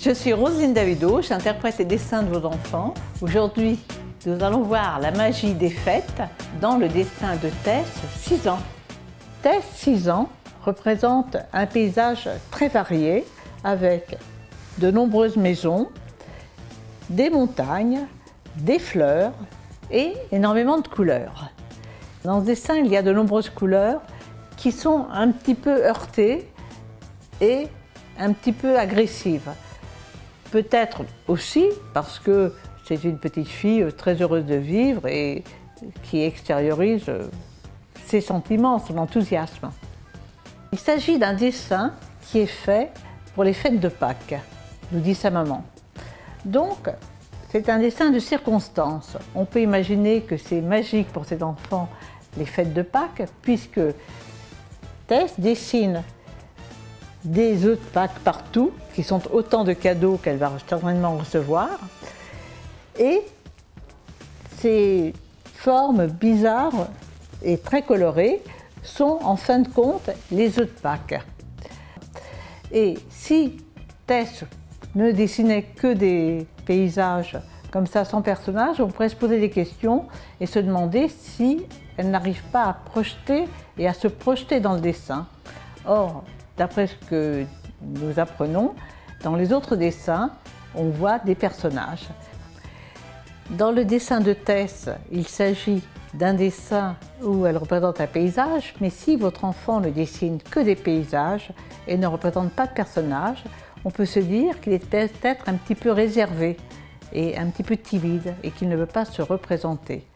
Je suis Roselyne Davido, j'interprète les dessins de vos enfants. Aujourd'hui, nous allons voir la magie des fêtes dans le dessin de Tess, 6 ans. Tess, 6 ans, représente un paysage très varié avec de nombreuses maisons, des montagnes, des fleurs et énormément de couleurs. Dans ce dessin, il y a de nombreuses couleurs qui sont un petit peu heurtées et un petit peu agressives. Peut-être aussi parce que c'est une petite fille très heureuse de vivre et qui extériorise ses sentiments, son enthousiasme. Il s'agit d'un dessin qui est fait pour les fêtes de Pâques, nous dit sa maman. Donc, c'est un dessin de circonstance. On peut imaginer que c'est magique pour cet enfant les fêtes de Pâques, puisque Tess dessine des œufs de Pâques partout, qui sont autant de cadeaux qu'elle va certainement recevoir. Et ces formes bizarres et très colorées sont en fin de compte les œufs de Pâques. Et si Tess ne dessinait que des paysages comme ça sans personnages, on pourrait se poser des questions et se demander si elle n'arrive pas à projeter et à se projeter dans le dessin. Or, d'après ce que nous apprenons, dans les autres dessins, on voit des personnages. Dans le dessin de Tess, il s'agit d'un dessin où elle représente un paysage, mais si votre enfant ne dessine que des paysages et ne représente pas de personnages, on peut se dire qu'il est peut-être un petit peu réservé et un petit peu timide et qu'il ne veut pas se représenter.